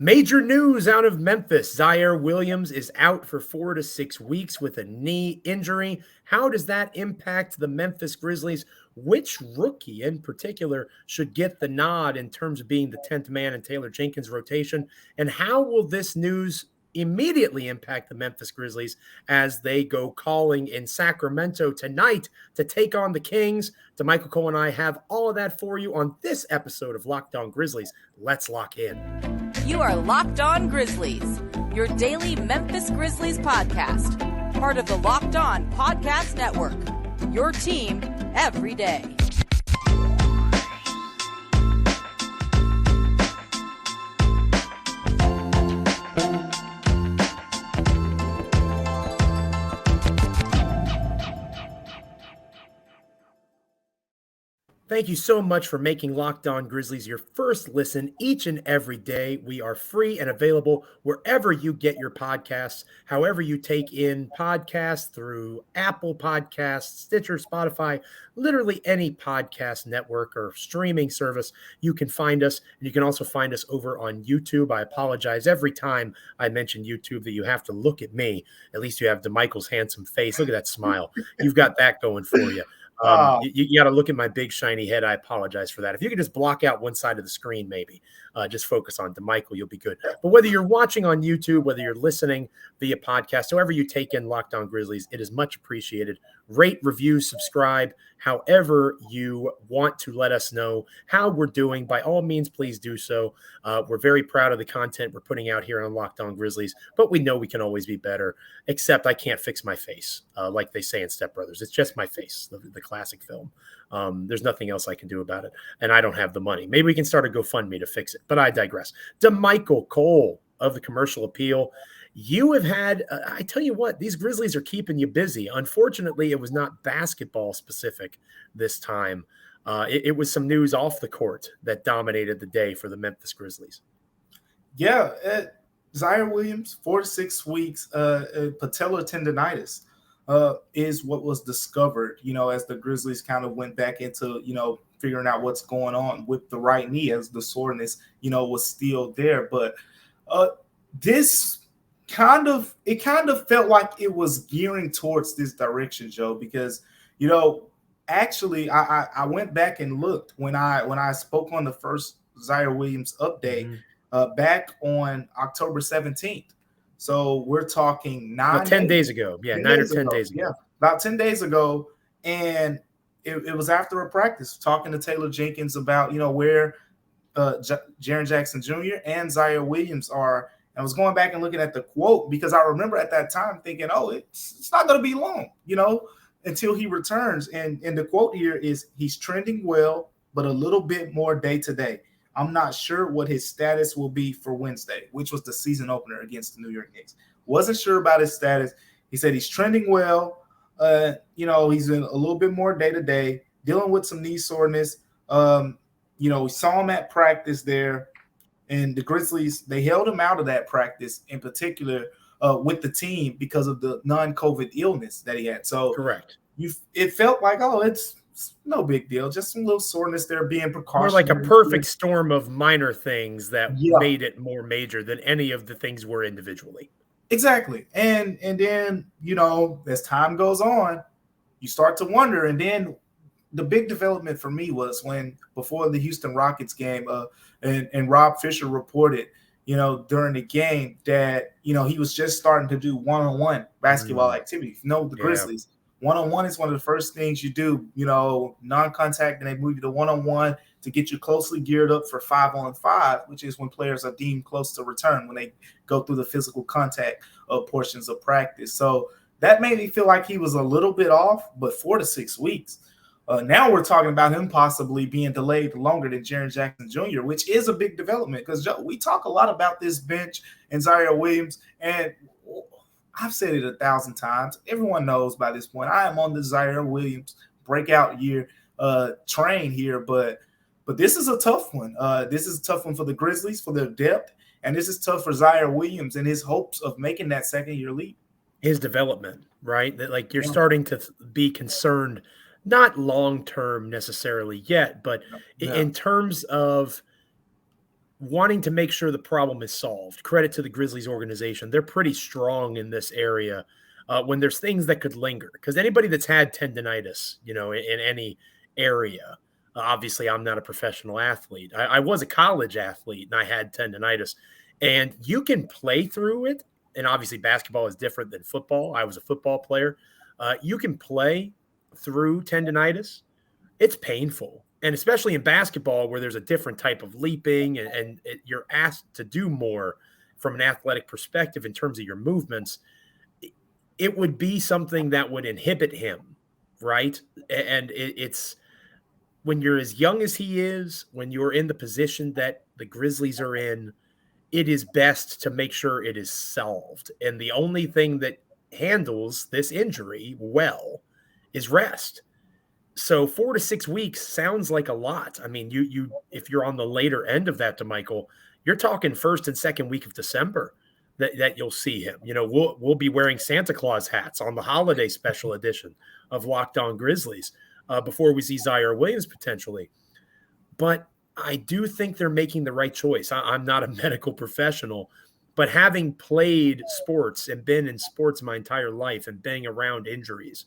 Major news out of Memphis. Ziaire Williams is out for 4 to 6 weeks with a knee injury. How does that impact the Memphis Grizzlies? Which rookie in particular should get the nod in terms of being the 10th man in Taylor Jenkins' rotation? And how will this news immediately impact the Memphis Grizzlies as they go calling in Sacramento tonight to take on the Kings? Damichael and I have all of that for you on this episode of Locked On Grizzlies. Let's lock in. You are Locked On Grizzlies, your daily Memphis Grizzlies podcast, part of the Locked On Podcast Network, your team every day. Thank you so much for making Locked On Grizzlies your first listen each and every day. We are free and available wherever you get your podcasts, however you take in podcasts through Apple Podcasts, Stitcher, Spotify, literally any podcast network or streaming service. You can find us, and you can also find us over on YouTube. I apologize every time I mention YouTube that you have to look at me. At least you have Damichael's handsome face. Look at that smile. You've got that going for you. You got to look at my big shiny head. I apologize for that. If you could just block out one side of the screen, maybe just focus on Damichael, you'll be good. But whether you're watching on YouTube, whether you're listening via podcast, however you take in Locked On Grizzlies, it is much appreciated. Rate, review, subscribe, however you want to let us know how we're doing. By all means, please do so. We're very proud of the content we're putting out here on Locked On Grizzlies, but we know we can always be better, except I can't fix my face, like they say in Step Brothers. It's just my face, the classic film. There's nothing else I can do about it, and I don't have the money. Maybe we can start a GoFundMe to fix it, but I digress. Damichael Cole of the Commercial Appeal. You have had, I tell you what, these Grizzlies are keeping you busy. Unfortunately, it was not basketball specific this time. It was some news off the court that dominated the day for the Memphis Grizzlies. Yeah, Ziaire Williams, 4 to 6 weeks, patellar tendonitis is what was discovered, as the Grizzlies kind of went back into, figuring out what's going on with the right knee as the soreness, was still there. But this kind of felt like it was gearing towards this direction, Joe, because, actually I went back and looked when I spoke on the first Ziaire Williams update back on October 17th. So we're talking 10 days ago. Yeah, 9 or 10 days ago. Yeah, about 10 days ago. And it was after a practice talking to Taylor Jenkins about, where Jaren Jackson Jr. and Ziaire Williams are. I was going back and looking at the quote because I remember at that time thinking, it's not going to be long, until he returns. And the quote here is, he's trending well, but a little bit more day to day. I'm not sure what his status will be for Wednesday, which was the season opener against the New York Knicks. Wasn't sure about his status. He said he's trending well. He's in a little bit more day to day, dealing with some knee soreness. We saw him at practice there. And the Grizzlies, they held him out of that practice in particular with the team because of the non-COVID illness that he had. So correct. It felt like, it's no big deal. Just some little soreness there, being precautionary. More like a perfect storm of minor things that made it more major than any of the things were individually. Exactly. And then, as time goes on, you start to wonder. And then the big development for me was when, before the Houston Rockets game, and Rob Fisher reported, during the game that, he was just starting to do one-on-one basketball activity. The Grizzlies, one-on-one is one of the first things you do, non-contact, and they move you to one-on-one to get you closely geared up for 5-on-5, which is when players are deemed close to return, when they go through the physical contact portions of practice. So that made me feel like he was a little bit off, but 4 to 6 weeks. Now we're talking about him possibly being delayed longer than Jaren Jackson Jr., which is a big development because, Joe, we talk a lot about this bench and Ziaire Williams, and I've said it 1,000 times. Everyone knows by this point I am on the Ziaire Williams breakout year train here, but this is a tough one. This is a tough one for the Grizzlies, for their depth, and this is tough for Ziaire Williams and his hopes of making that second-year leap. His development, right? That, like, you're starting to be concerned – not long-term necessarily yet, but in terms of wanting to make sure the problem is solved. Credit to the Grizzlies organization. They're pretty strong in this area when there's things that could linger. Because anybody that's had tendonitis, in any area, obviously I'm not a professional athlete. I was a college athlete and I had tendonitis. And you can play through it. And obviously basketball is different than football. I was a football player. You can play through tendonitis. It's painful. And especially in basketball where there's a different type of leaping and you're asked to do more from an athletic perspective in terms of your movements, it would be something that would inhibit him, right? And it's when you're as young as he is, when you're in the position that the Grizzlies are in, it is best to make sure it is solved. And the only thing that handles this injury well is rest. So 4 to 6 weeks sounds like a lot. I mean, you if you're on the later end of that, Damichael, you're talking first and second week of December that you'll see him. We'll be wearing Santa Claus hats on the holiday special edition of Locked On Grizzlies before we see Ziaire Williams potentially. But I do think they're making the right choice. I'm not a medical professional, but having played sports and been in sports my entire life and being around injuries,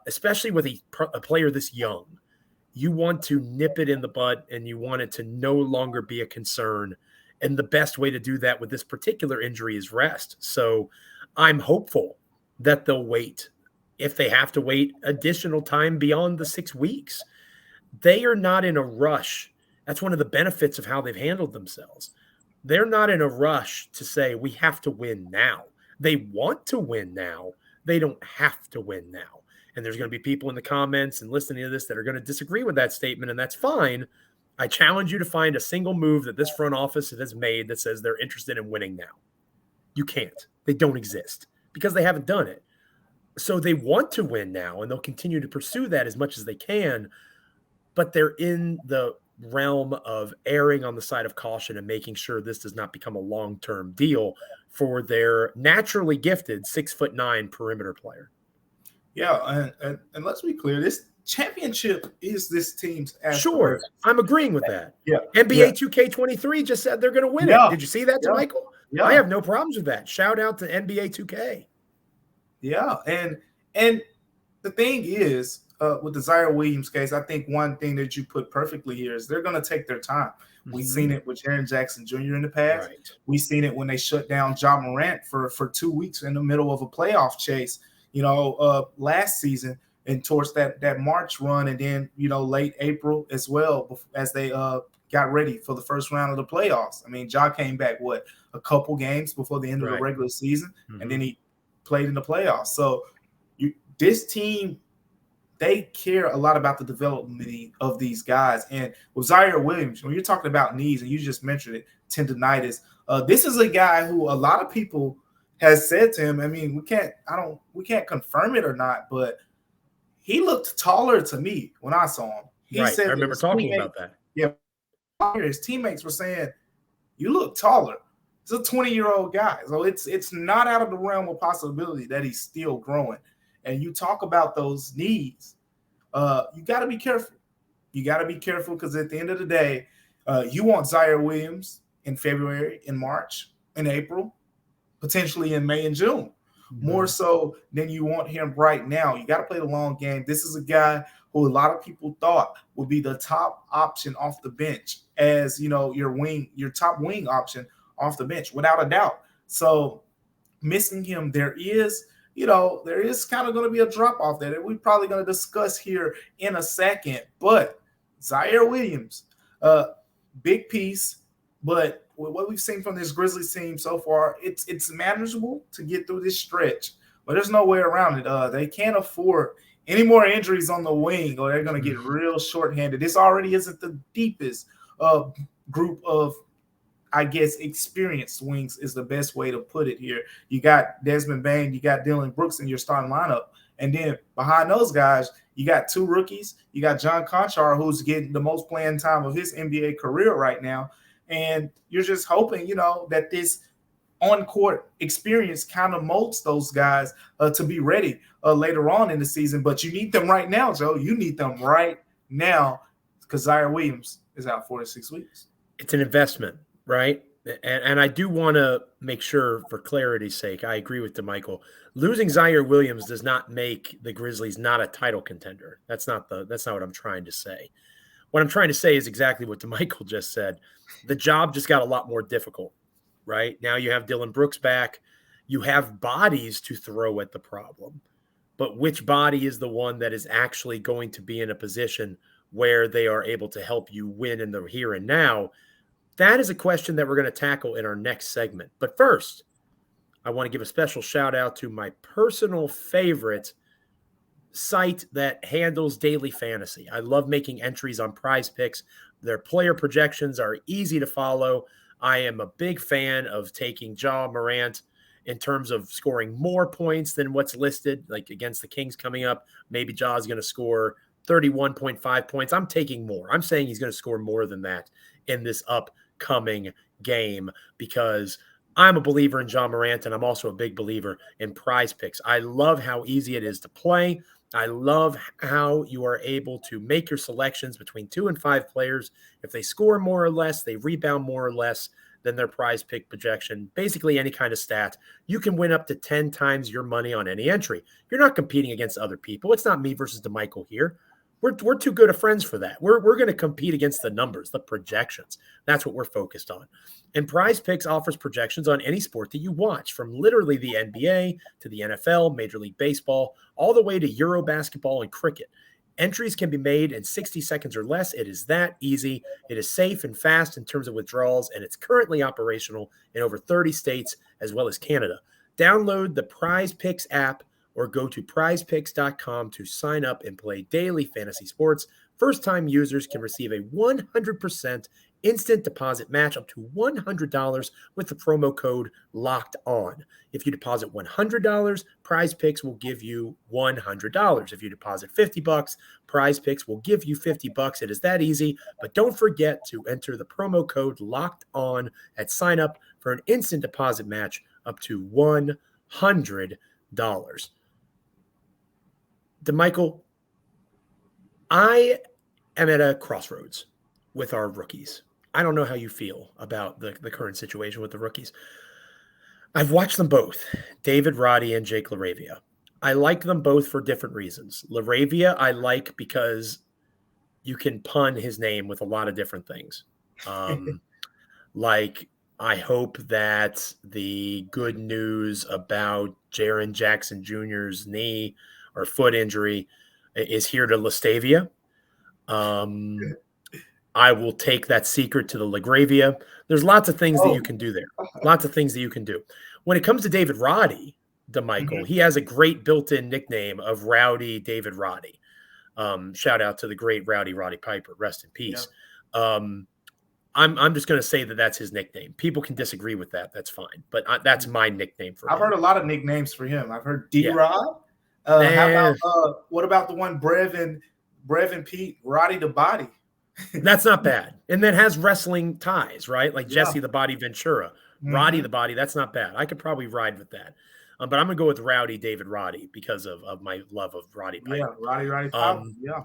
especially with a player this young, you want to nip it in the bud and you want it to no longer be a concern. And the best way to do that with this particular injury is rest. So I'm hopeful that they'll wait. If they have to wait additional time beyond the 6 weeks, they are not in a rush. That's one of the benefits of how they've handled themselves. They're not in a rush to say we have to win now. They want to win now. They don't have to win now. And there's going to be people in the comments and listening to this that are going to disagree with that statement, and that's fine. I challenge you to find a single move that this front office has made that says they're interested in winning now. You can't. They don't exist because they haven't done it. So they want to win now, and they'll continue to pursue that as much as they can, but they're in the realm of erring on the side of caution and making sure this does not become a long-term deal for their naturally gifted 6'9" perimeter player. Yeah, and let's be clear, this championship is this team's aspiration. Sure, I'm agreeing with that. Yeah. NBA 2K23 just said they're going to win it. Did you see that, Michael? Yeah. I have no problems with that. Shout out to NBA 2K. Yeah, and the thing is, with the Ziaire Williams case, I think one thing that you put perfectly here is they're going to take their time. Mm-hmm. We've seen it with Jaren Jackson Jr. in the past. Right. We've seen it when they shut down Morant for 2 weeks in the middle of a playoff chase, last season and towards that March run, and then, late April as well as they got ready for the first round of the playoffs. I mean, Ja came back, a couple games before the end of the regular season, and then he played in the playoffs. So this team, they care a lot about the development of these guys. And with Ziaire Williams, when you're talking about knees, and you just mentioned it, tendonitis, this is a guy who a lot of people has said to him, I mean, we can't confirm it or not, but he looked taller to me when I saw him. He said, I remember talking about that. Yeah. His teammates were saying, you look taller. He's a 20-year-old guy. So it's not out of the realm of possibility that he's still growing. And you talk about those knees, you got to be careful. You got to be careful because at the end of the day, you want Ziaire Williams in February, in March, in April, potentially in May and June, more so than you want him right now. You got to play the long game. This is a guy who a lot of people thought would be the top option off the bench as, your top wing option off the bench, without a doubt. So missing him, there is kind of going to be a drop off there that we're probably going to discuss here in a second. But Ziaire Williams, big piece, but what we've seen from this Grizzlies team so far, it's manageable to get through this stretch, but there's no way around it. They can't afford any more injuries on the wing, or they're going to get real shorthanded. This already isn't the deepest group of, I guess, experienced wings is the best way to put it here. You got Desmond Bane, you got Dylan Brooks in your starting lineup, and then behind those guys, you got two rookies. You got John Conchar, who's getting the most playing time of his NBA career right now. And you're just hoping, that this on-court experience kind of molds those guys to be ready later on in the season. But you need them right now, Joe. You need them right now because Ziaire Williams is out 4 to 6 weeks. It's an investment, right? And I do want to make sure, for clarity's sake, I agree with Damichael. Losing Ziaire Williams does not make the Grizzlies not a title contender. That's not what I'm trying to say. What I'm trying to say is exactly what Damichael just said. The job just got a lot more difficult, right? Now you have Dylan Brooks back. You have bodies to throw at the problem. But which body is the one that is actually going to be in a position where they are able to help you win in the here and now? That is a question that we're going to tackle in our next segment. But first, I want to give a special shout out to my personal favorite site that handles daily fantasy. I love making entries on Prize Picks. Their player projections are easy to follow. I am a big fan of taking Morant in terms of scoring more points than what's listed, like against the Kings coming up. Maybe is going to score 31.5 points. I'm taking more. I'm saying he's going to score more than that in this upcoming game because I'm a believer in Morant, and I'm also a big believer in Prize Picks. I love how easy it is to play. I love how you are able to make your selections between 2 and 5 players. If they score more or less, they rebound more or less than their Prize Pick projection. Basically, any kind of stat. You can win up to 10 times your money on any entry. You're not competing against other people. It's not me versus Damichael here. We're too good of friends for that. We're going to compete against the numbers, the projections. That's what we're focused on. And Prize Picks offers projections on any sport that you watch, from literally the NBA to the NFL, Major League Baseball, all the way to Euro basketball and cricket. Entries can be made in 60 seconds or less. It is that easy. It is safe and fast in terms of withdrawals, and it's currently operational in over 30 states as well as Canada. Download the Prize Picks app or go to prizepicks.com to sign up and play daily fantasy sports. First-time users can receive a 100% instant deposit match up to $100 with the promo code Locked On. If you deposit $100, Prize Picks will give you $100. If you deposit $50, Prize Picks will give you $50. It is that easy, but don't forget to enter the promo code Locked On at sign up for an instant deposit match up to $100. Damichael, I am at a crossroads with our rookies. I don't know how you feel about the current situation with the rookies. I've watched them both, David Roddy and Jake LaRavia. I like them both for different reasons. LaRavia I like because you can pun his name with a lot of different things. Like, I hope that the good news about Jaren Jackson Jr.'s knee or foot injury is here to Lastavia. I will take that secret to the LaGravia. There's lots of things that you can do there. Lots of things that you can do. When it comes to David Roddy, Damichael, he has a great built-in nickname of Rowdy David Roddy. Shout out to the great Roddy Piper. Rest in peace. Yeah. I'm just going to say that that's his nickname. People can disagree with that. That's fine. But that's my nickname for him. I've heard a lot of nicknames for him. I've heard D-Rod. How about what about the one Brev and Pete, Roddy the Body? That's not bad. And then has wrestling ties, right? Like Jesse the Body Ventura, Roddy the Body. That's not bad. I could probably ride with that. But I'm going to go with Rowdy David Roddy because of my love of Roddy Piper. Yeah, Roddy Piper. Yeah.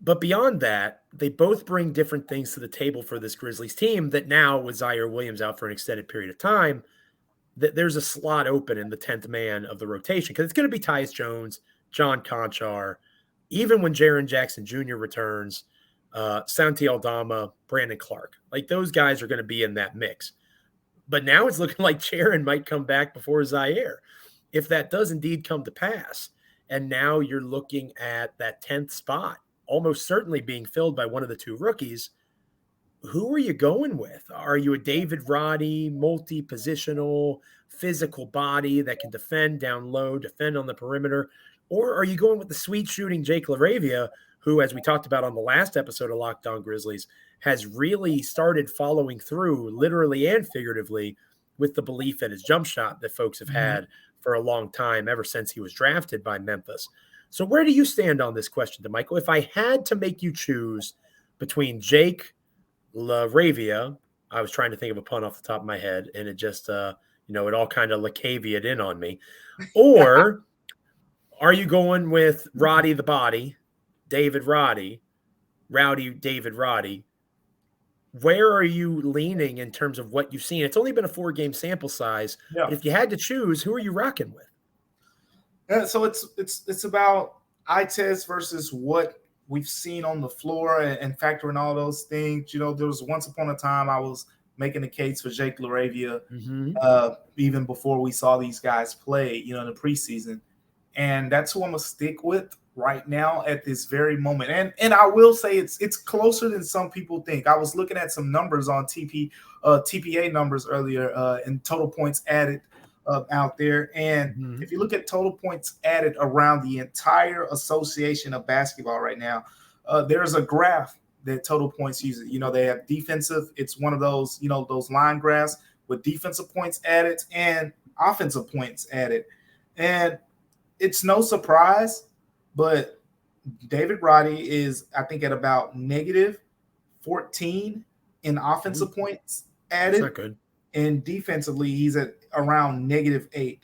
But beyond that, they both bring different things to the table for this Grizzlies team that now, with Ziaire Williams out for an extended period of time, that there's a slot open in the 10th man of the rotation because it's going to be Tyus Jones, John Conchar, even when Jaren Jackson Jr. returns, Santi Aldama, Brandon Clark. Like, those guys are going to be in that mix. But now it's looking like Jaren might come back before Ziaire. If that does indeed come to pass, and now you're looking at that 10th spot, almost certainly being filled by one of the two rookies, who are you going with? Are you a David Roddy, multi-positional, physical body that can defend down low, defend on the perimeter? Or are you going with the sweet shooting Jake LaRavia, who, as we talked about on the last episode of Locked On Grizzlies, has really started following through, literally and figuratively, with the belief in his jump shot that folks have had for a long time, ever since he was drafted by Memphis. So where do you stand on this question, Damichael? If I had to make you choose between Jake LaRavia, I was trying to think of a pun off the top of my head, and it just, it all kind of LaCavia'd in on me. Or are you going with Roddy the Body, David Roddy, Rowdy David Roddy, Where are you leaning in terms of what you've seen? It's only been a 4-game sample size, but if you had to choose, who are you rocking with? So it's about eye test versus what we've seen on the floor and factoring all those things. There was once upon a time I was making a case for Jake LaRavia, even before we saw these guys play, in the preseason. And that's who I'm going to stick with right now at this very moment. And I will say it's closer than some people think. I was looking at some numbers on TPA numbers earlier and total points added out there. And if you look at total points added around the entire association of basketball right now, there's a graph that total points uses. They have defensive. It's one of those, those line graphs with defensive points added and offensive points added. And it's no surprise, but David Roddy is, I think, at about negative 14 in offensive points added. That's not good. And defensively, he's at around negative 8.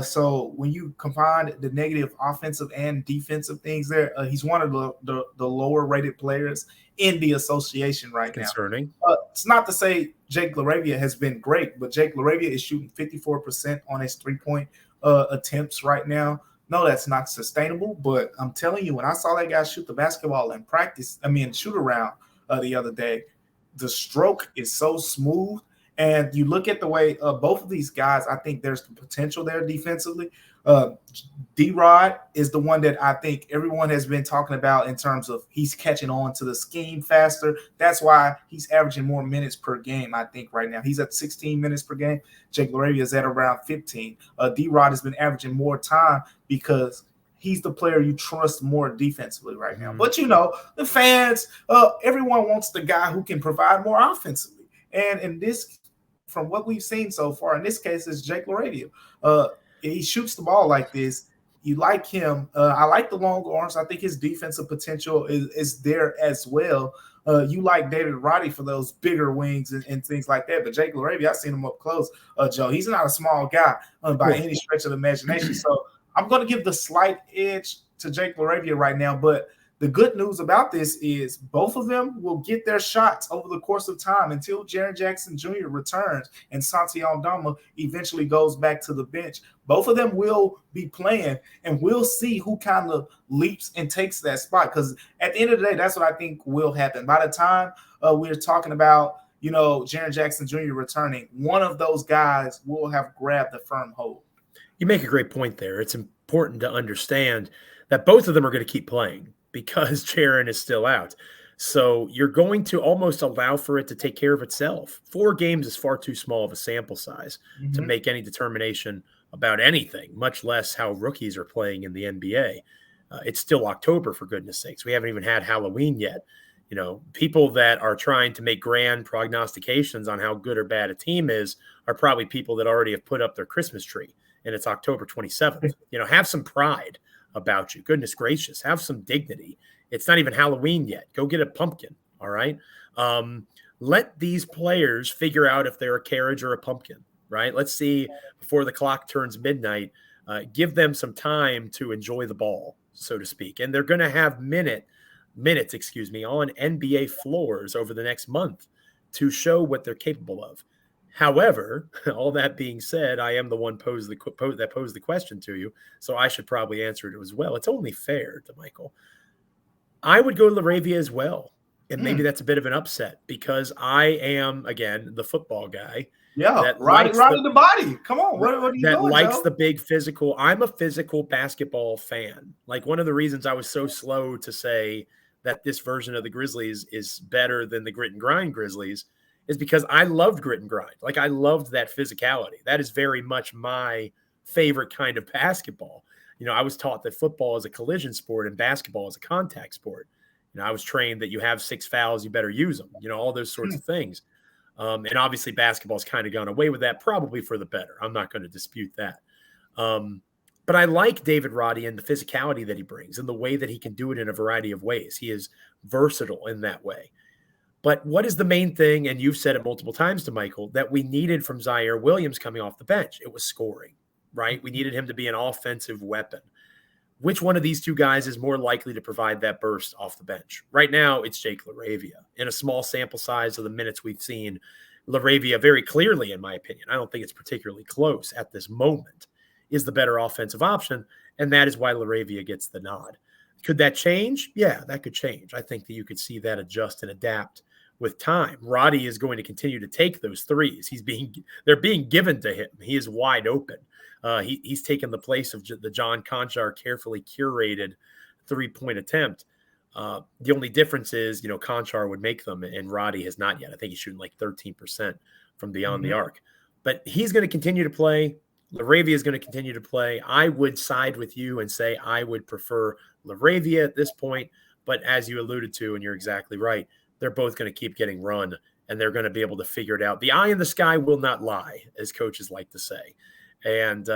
So when you combine the negative offensive and defensive things there, he's one of the lower rated players in the association right now. Concerning. It's not to say Jake LaRavia has been great, but Jake LaRavia is shooting 54% on his 3-point attempts right now. No, that's not sustainable. But I'm telling you, when I saw that guy shoot the basketball in practice, shoot around the other day, the stroke is so smooth. And you look at the way both of these guys, I think there's the potential there defensively. D-Rod is the one that I think everyone has been talking about in terms of he's catching on to the scheme faster. That's why he's averaging more minutes per game, I think, right now. He's at 16 minutes per game. Jake LaRavia is at around 15. D-Rod has been averaging more time because he's the player you trust more defensively right now. But, the fans, everyone wants the guy who can provide more offensively. And in this, from what we've seen so far, in this case, it's Jake LaRavia. He shoots the ball like this. You like him. I like the long arms. I think his defensive potential is there as well. You like David Roddy for those bigger wings and things like that. But Jake LaRavia, I've seen him up close, Joe. He's not a small guy by any stretch of the imagination. So I'm going to give the slight edge to Jake LaRavia right now. But the good news about this is both of them will get their shots over the course of time until Jaren Jackson Jr. returns and Santi Aldama eventually goes back to the bench. Both of them will be playing, and we'll see who kind of leaps and takes that spot. Because at the end of the day, that's what I think will happen. By the time we're talking about, Jaren Jackson Jr. returning, one of those guys will have grabbed the firm hold. You make a great point there. It's important to understand that both of them are going to keep playing, because Jaren is still out. So you're going to almost allow for it to take care of itself. 4 games is far too small of a sample size to make any determination about anything, much less how rookies are playing in the NBA. It's still October, for goodness sakes. We haven't even had Halloween yet. People that are trying to make grand prognostications on how good or bad a team is are probably people that already have put up their Christmas tree, and it's October 27th. Have some pride about you. Goodness gracious, have some dignity. It's not even Halloween yet. Go get a pumpkin. All right. Let these players figure out if they're a carriage or a pumpkin, right? Let's see before the clock turns midnight. Give them some time to enjoy the ball, so to speak. And they're going to have minutes, on NBA floors over the next month to show what they're capable of. However, all that being said, I am the one that posed the question to you, so I should probably answer it as well. It's only fair, Damichael. I would go to LaRavia as well, and maybe that's a bit of an upset because I am, again, the football guy. Yeah, right in the body. Come on, what are you that doing, likes Joe? The big physical. I'm a physical basketball fan. Like, one of the reasons I was so slow to say that this version of the Grizzlies is better than the grit and grind Grizzlies is because I loved grit and grind. Like, I loved that physicality. That is very much my favorite kind of basketball. I was taught that football is a collision sport and basketball is a contact sport. I was trained that you have 6 fouls, you better use them, all those sorts of things. And obviously basketball's kind of gone away with that, probably for the better. I'm not going to dispute that. But I like David Roddy and the physicality that he brings and the way that he can do it in a variety of ways. He is versatile in that way. But what is the main thing, and you've said it multiple times to Michael, that we needed from Ziaire Williams coming off the bench? It was scoring, right? We needed him to be an offensive weapon. which one of these two guys is more likely to provide that burst off the bench? Right now, it's Jake LaRavia. In a small sample size of the minutes we've seen, LaRavia very clearly, in my opinion, I don't think it's particularly close at this moment, is the better offensive option, and that is why LaRavia gets the nod. Could that change? Yeah, that could change. I think that you could see that adjust and adapt with time. Roddy is going to continue to take those threes. They're being given to him. He is wide open. He's taken the place of the John Conchar carefully curated 3-point attempt. The only difference is, Conchar would make them and Roddy has not yet. I think he's shooting like 13% from beyond the arc. But he's going to continue to play. LaRavia is going to continue to play. I would side with you and say I would prefer LaRavia at this point. But as you alluded to, and you're exactly right, they're both going to keep getting run and they're going to be able to figure it out. The eye in the sky will not lie, as coaches like to say. And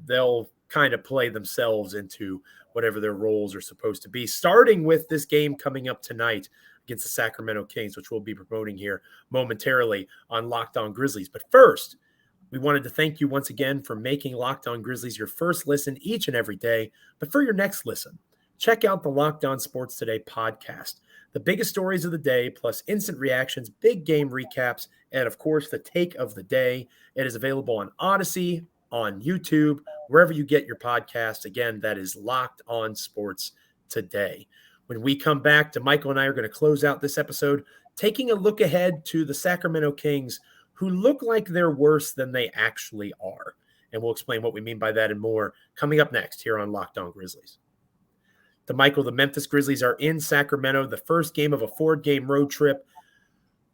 they'll kind of play themselves into whatever their roles are supposed to be, starting with this game coming up tonight against the Sacramento Kings, which we'll be promoting here momentarily on Locked On Grizzlies. But first, we wanted to thank you once again for making Locked On Grizzlies your first listen each and every day. But for your next listen, check out the Locked On Sports Today podcast. The biggest stories of the day, plus instant reactions, big game recaps, and of course, the take of the day. It is available on Odyssey, on YouTube, wherever you get your podcasts. Again, that is Locked On Sports Today. When we come back, Damichael and I are going to close out this episode, taking a look ahead to the Sacramento Kings, who look like they're worse than they actually are. And we'll explain what we mean by that and more coming up next here on Locked On Grizzlies. Damichael, the Memphis Grizzlies are in Sacramento, the first game of a 4-game road trip.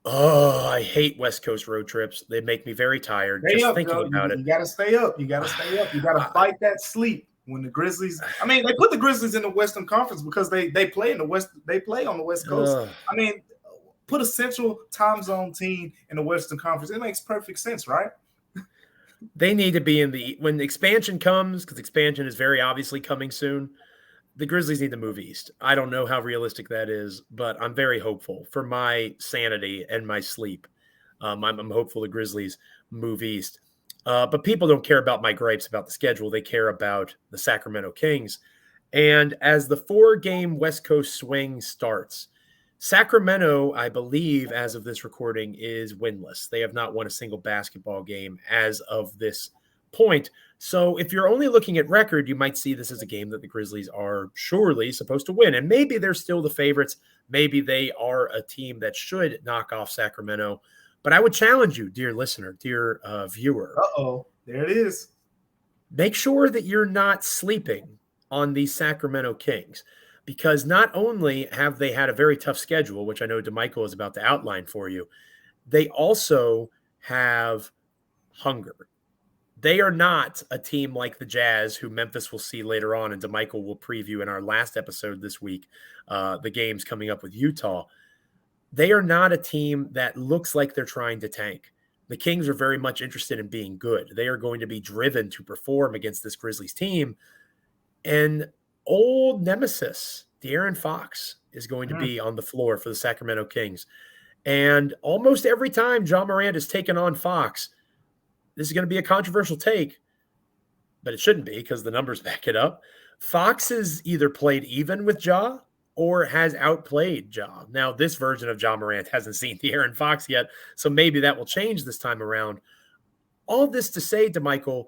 Oh, I hate West Coast road trips. They make me very tired thinking about it. You got to stay up. You got to stay up. You got to fight that sleep when the Grizzlies. I mean, they put the Grizzlies in the Western Conference because they play in the West. They play on the West Coast. I mean, put a Central Time Zone team in the Western Conference. It makes perfect sense, right? They need to be when the expansion comes, because expansion is very obviously coming soon. The Grizzlies need to move east. I don't know how realistic that is, but I'm very hopeful for my sanity and my sleep. I'm hopeful the Grizzlies move east. But people don't care about my gripes about the schedule. They care about the Sacramento Kings. And as the 4-game West Coast swing starts, Sacramento, I believe, as of this recording, is winless. They have not won a single basketball game as of this point. So if you're only looking at record, you might see this as a game that the Grizzlies are surely supposed to win. And maybe they're still the favorites. Maybe they are a team that should knock off Sacramento. But I would challenge you, dear listener, dear viewer. Uh-oh, there it is. Make sure that you're not sleeping on the Sacramento Kings, because not only have they had a very tough schedule, which I know Damichael is about to outline for you, they also have hunger. They are not a team like the Jazz, who Memphis will see later on, and Damichael will preview in our last episode this week, the games coming up with Utah. They are not a team that looks like they're trying to tank. The Kings are very much interested in being good. They are going to be driven to perform against this Grizzlies team. And old nemesis, De'Aaron Fox, is going to be on the floor for the Sacramento Kings. And almost every time Ja Morant has taken on Fox, this is going to be a controversial take, but it shouldn't be because the numbers back it up. Fox has either played even with Ja or has outplayed Ja. Now, this version of Ja Morant hasn't seen De'Aaron Fox yet, so maybe that will change this time around. All this to say, Damichael,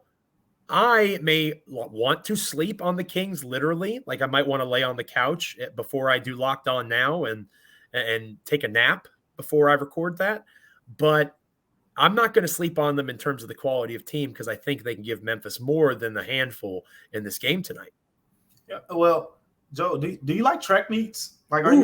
I may want to sleep on the Kings literally. Like I might want to lay on the couch before I do Locked On Now and take a nap before I record that. But I'm not going to sleep on them in terms of the quality of team, because I think they can give Memphis more than the handful in this game tonight. Yeah. Well, Joe, do you like track meets? Like, are you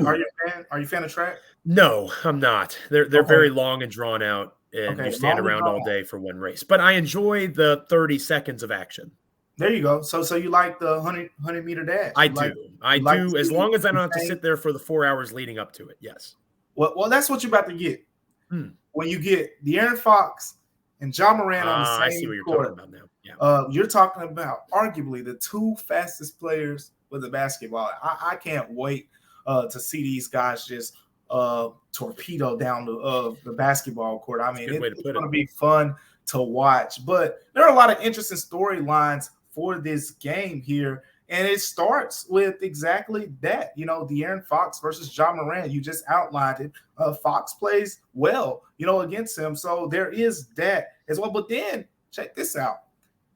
a fan of track? No, I'm not. They're very long and drawn out, and you stand around all day for one race. But I enjoy the 30 seconds of action. There you go. So you like the 100-meter dash? I do. As long as I don't have to sit there for the 4 hours leading up to it. Yes. Well, that's what you're about to get. When you get De'Aaron Fox and Ja Morant on the same I see what you're talking about now. Yeah. You're talking about arguably the 2 fastest players with the basketball. I can't wait to see these guys just torpedo down the basketball court. I mean, it's going to be fun to watch. But there are a lot of interesting storylines for this game here. And it starts with exactly that. De'Aaron Fox versus Ja Morant. You just outlined it. Fox plays well, against him. So there is that as well. But then check this out.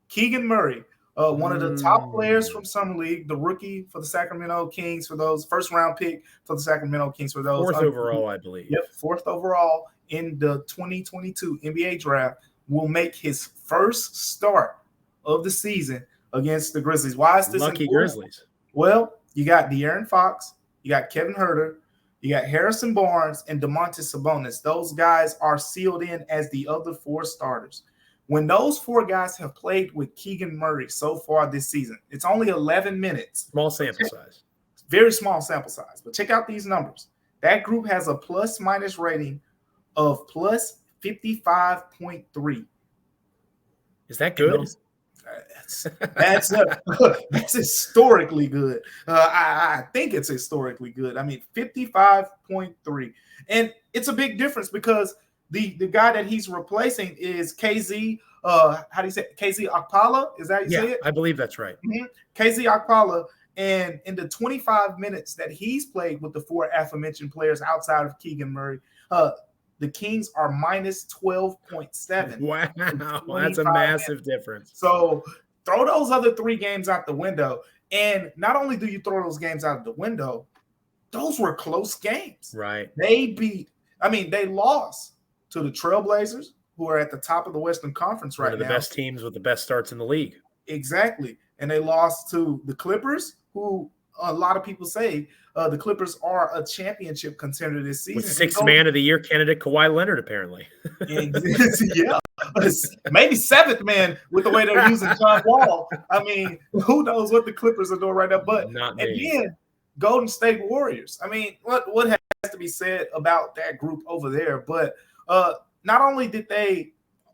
Keegan Murray, one of the top players from Summer League, the rookie for the Sacramento Kings, for those first-round pick for the Sacramento Kings, for those fourth overall, I believe. Yep, fourth overall in the 2022 NBA draft, will make his first start of the season against the Grizzlies. Why is this lucky important? Grizzlies? Well, you got De'Aaron Fox, you got Kevin Huerter, you got Harrison Barnes, and Domantas Sabonis. Those guys are sealed in as the other 4 starters. When those 4 guys have played with Keegan Murray so far this season, it's only 11 minutes. Small sample size. Very small sample size. But check out these numbers. That group has a plus-minus rating of plus 55.3. Is that good? That's historically good. I think it's historically good. I mean, 55.3. And it's a big difference because the guy that he's replacing is KZ. How do you say it? KZ Okpala? Is that how you say it? I believe that's right. Mm-hmm. KZ Okpala. And in the 25 minutes that he's played with the 4 aforementioned players outside of Keegan Murray, the Kings are minus 12.7. Wow, that's a massive difference. So throw those other 3 games out the window. And not only do you throw those games out of the window, those were close games. Right. They lost to the Trailblazers, who are at the top of the Western Conference right now. One of the best teams with the best starts in the league. Exactly. And they lost to the Clippers, who a lot of people say the Clippers are a championship contender this season. With 6th man of the year candidate Kawhi Leonard, apparently. Yeah. Maybe 7th man with the way they're using John Wall. I mean, who knows what the Clippers are doing right now. But again, Golden State Warriors. I mean, what has to be said about that group over there? But not only did they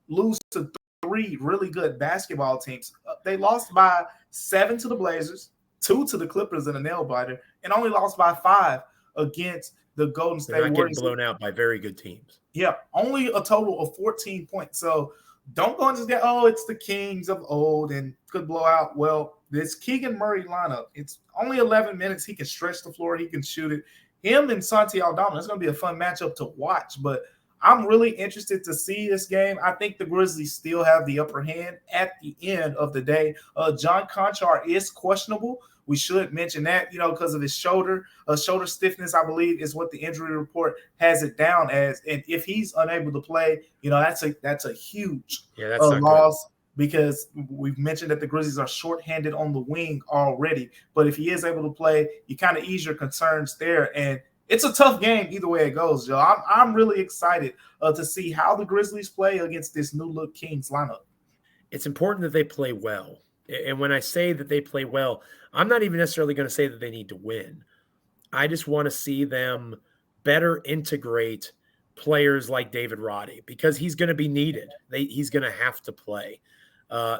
lose to 3 really good basketball teams, they lost by 7 to the Blazers, 2 to the Clippers in a nail biter, and only lost by 5 against the Golden State Warriors. They're not getting blown out by very good teams. Yeah, only a total of 14 points. So don't go into that, it's the Kings of old and could blow out. Well, this Keegan Murray lineup, it's only 11 minutes. He can stretch the floor. He can shoot it. Him and Santi Aldama, it's going to be a fun matchup to watch. But I'm really interested to see this game. I think the Grizzlies still have the upper hand at the end of the day. John Conchar is questionable. We should mention that, because of his shoulder. Shoulder stiffness, I believe, is what the injury report has it down as. And if he's unable to play, that's a huge loss, because we've mentioned that the Grizzlies are shorthanded on the wing already. But if he is able to play, you kind of ease your concerns there. And it's a tough game either way it goes, Joe. I'm really excited to see how the Grizzlies play against this new-look Kings lineup. It's important that they play well. And when I say that they play well, I'm not even necessarily going to say that they need to win. I just want to see them better integrate players like David Roddy, because he's going to be needed. He's going to have to play.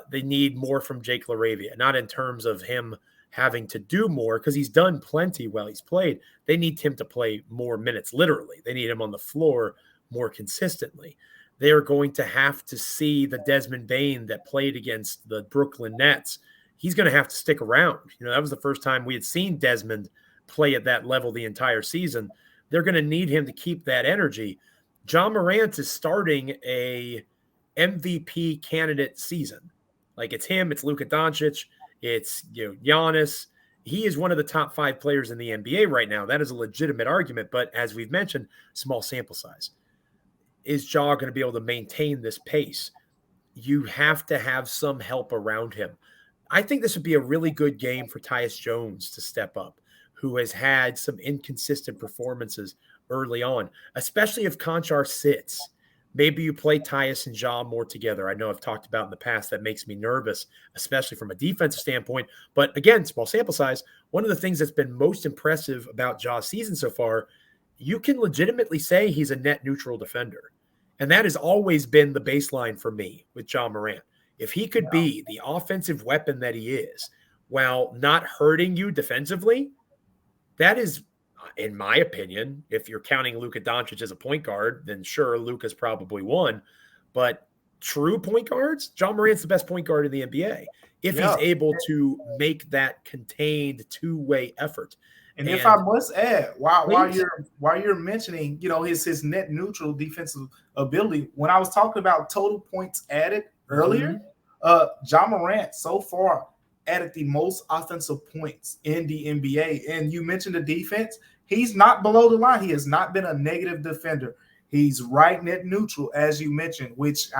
They need more from Jake LaRavia, not in terms of him having to do more, because he's done plenty while he's played. They need him to play more minutes, literally. They need him on the floor more consistently. They are going to have to see the Desmond Bane that played against the Brooklyn Nets. He's going to have to stick around. That was the first time we had seen Desmond play at that level the entire season. They're going to need him to keep that energy. John Morant is starting a MVP candidate season. Like, it's him, it's Luka Doncic, it's Giannis. He is one of the top 5 players in the NBA right now. That is a legitimate argument, but as we've mentioned, small sample size. Is Ja going to be able to maintain this pace? You have to have some help around him. I think this would be a really good game for Tyus Jones to step up, who has had some inconsistent performances early on, especially if Conchar sits. Maybe you play Tyus and Ja more together. I know I've talked about in the past that makes me nervous, especially from a defensive standpoint. But again, small sample size, one of the things that's been most impressive about Ja's season so far, you can legitimately say he's a net neutral defender. And that has always been the baseline for me with Ja Morant. If he could be the offensive weapon that he is, while not hurting you defensively, that is, in my opinion, if you're counting Luka Doncic as a point guard, then sure, Luka's probably one. But true point guards, John Morant's the best point guard in the NBA. If he's able to make that contained two-way effort. And if I must add, while you're mentioning, his net neutral defensive ability, when I was talking about total points added earlier, John Morant so far added the most offensive points in the NBA. And you mentioned the defense. He's not below the line. He has not been a negative defender. He's right net neutral, as you mentioned, which,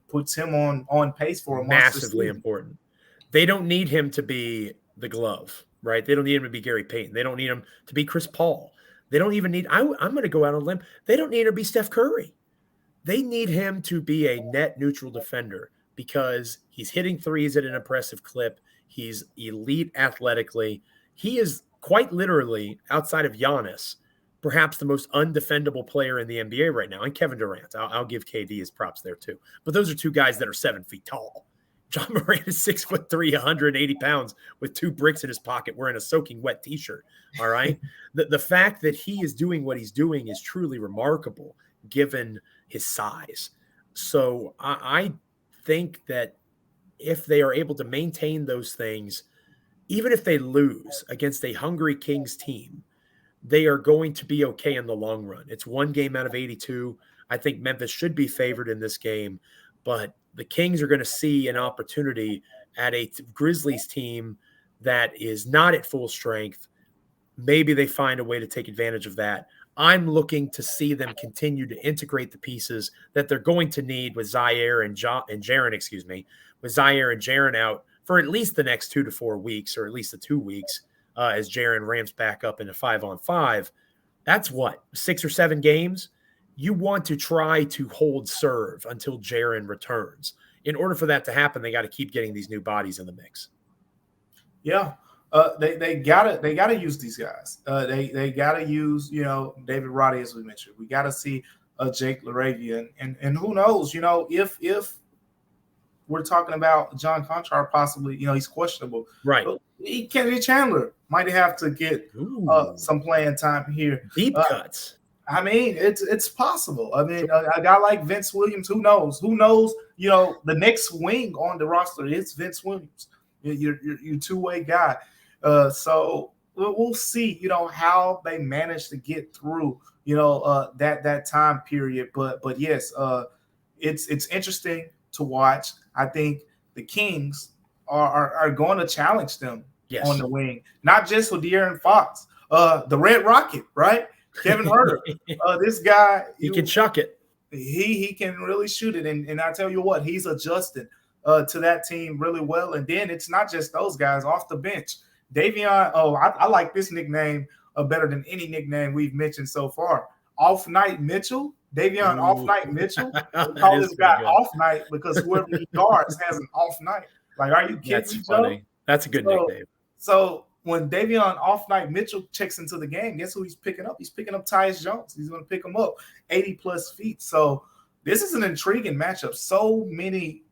puts him on pace for a massively important. They don't need him to be the glove, right? They don't need him to be Gary Payton. They don't need him to be Chris Paul. They don't even need – I'm going to go out on a limb. They don't need him to be Steph Curry. They need him to be a net neutral defender because he's hitting threes at an impressive clip. He's elite athletically. He is quite literally, outside of Giannis, perhaps the most undefendable player in the NBA right now. And Kevin Durant. I'll give KD his props there too. But those are two guys that are 7 feet tall. John Morant is 6'3", 180 pounds with 2 bricks in his pocket wearing a soaking wet T-shirt. All right. The fact that he is doing what he's doing is truly remarkable given his size. So I think that if they are able to maintain those things, even if they lose against a hungry Kings team, they are going to be okay in the long run. It's 1 game out of 82. I think Memphis should be favored in this game, but the Kings are going to see an opportunity at a Grizzlies team that is not at full strength. Maybe they find a way to take advantage of that. I'm looking to see them continue to integrate the pieces that they're going to need with Ziaire and Jaren, with Ziaire and Jaren out for at least the next 2 to 4 weeks, or at least the 2 weeks, as Jaren ramps back up into 5-on-5. That's 6 or 7 games. You want to try to hold serve until Jaren returns. In order for that to happen, they got to keep getting these new bodies in the mix. Yeah, they gotta use these guys. They gotta use David Roddy, as we mentioned. We gotta see Jake LaRavia, and who knows if we're talking about John Conchar possibly he's questionable, right? Kennedy Chandler might have to get some playing time here. Deep cuts. It's possible. A guy like Vince Williams, who knows? The next wing on the roster is Vince Williams. You're two-way guy. So we'll see, how they manage to get through, that time period. But yes, it's interesting to watch. I think the Kings are going to challenge them on the wing, not just with De'Aaron Fox, the Red Rocket, right? Kevin Huerter, this guy, he can chuck it. He can really shoot it, and I tell you what, he's adjusted to that team really well. And then it's not just those guys off the bench. Davion, I like this nickname better than any nickname we've mentioned so far. Off Night Mitchell, Davion Off Night Mitchell. We call this guy Off Night because whoever he guards has an off night. Like, are you kidding That's me, funny. Joe? That's a good nickname. So when Davion Off Night Mitchell checks into the game, guess who he's picking up? He's picking up Tyus Jones. He's going to pick him up 80-plus feet. So this is an intriguing matchup. So many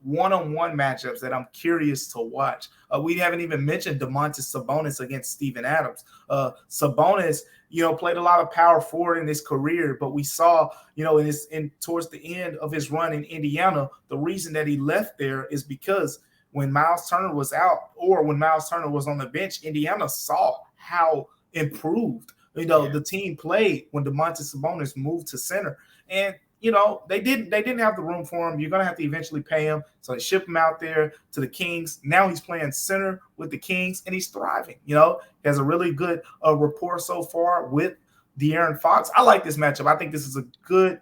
one-on-one matchups that I'm curious to watch. We haven't even mentioned Domantas Sabonis against Steven Adams. Sabonis, played a lot of power forward in his career, but we saw, towards the end of his run in Indiana, the reason that he left there is because when Miles Turner was out or when Miles Turner was on the bench, Indiana saw how improved, the team played when Domantas Sabonis moved to center. And they didn't have the room for him. You're going to have to eventually pay him. So they ship him out there to the Kings. Now he's playing center with the Kings, and he's thriving. He has a really good rapport so far with De'Aaron Fox. I like this matchup. I think this is a good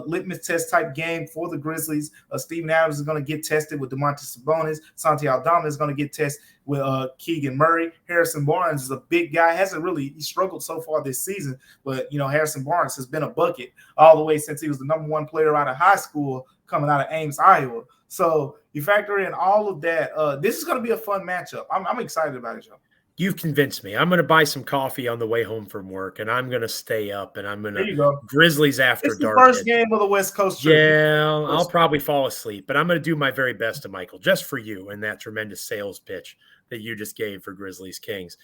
litmus test type game for the Grizzlies. Steven Adams is going to get tested with Domantas Sabonis. Santi Aldama is going to get tested with Keegan Murray. Harrison Barnes is a big guy. He struggled so far this season, but Harrison Barnes has been a bucket all the way since he was the number 1 player out of high school coming out of Ames, Iowa. So you factor in all of that. This is going to be a fun matchup. I'm excited about it, Joe. You've convinced me. I'm going to buy some coffee on the way home from work, and I'm going to stay up, and I'm going to Grizzlies after it's dark. The first game of the West Coast trip. Yeah, I'll probably fall asleep, but I'm going to do my very best, Damichael, just for you and that tremendous sales pitch that you just gave for Grizzlies Kings.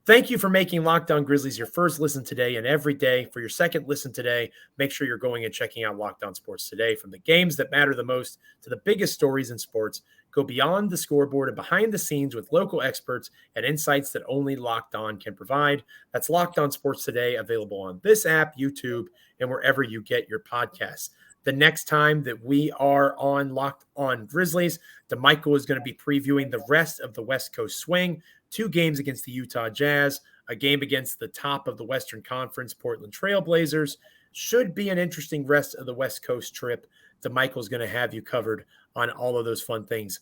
Thank you for making Locked On Grizzlies your first listen today and every day. For your second listen today, make sure you're going and checking out Locked On Sports Today. From the games that matter the most to the biggest stories in sports, go beyond the scoreboard and behind the scenes with local experts and insights that only Locked On can provide. That's Locked On Sports Today, available on this app, YouTube, and wherever you get your podcasts. The next time that we are on Locked On Grizzlies, Damichael is going to be previewing the rest of the West Coast swing. 2 games against the Utah Jazz, a game against the top of the Western Conference, Portland Trail Blazers. Should be an interesting rest of the West Coast trip. Damichael's going to have you covered on all of those fun things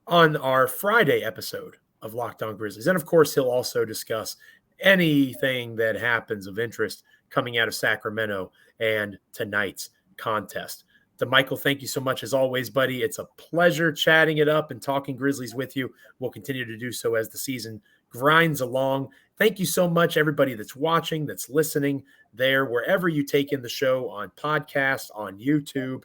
on our Friday episode of Locked On Grizzlies. And, of course, he'll also discuss anything that happens of interest coming out of Sacramento and tonight's contest. Damichael, thank you so much as always, buddy. It's a pleasure chatting it up and talking Grizzlies with you. We'll continue to do so as the season grinds along. Thank you so much, everybody that's watching, that's listening there, wherever you take in the show, on podcast, on YouTube.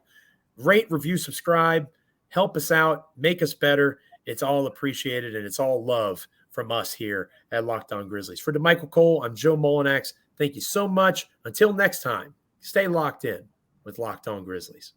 Rate, review, subscribe. Help us out. Make us better. It's all appreciated, and it's all love from us here at Locked On Grizzlies. For Damichael Cole, I'm Joe Mullinax. Thank you so much. Until next time, stay locked in with Locked On Grizzlies.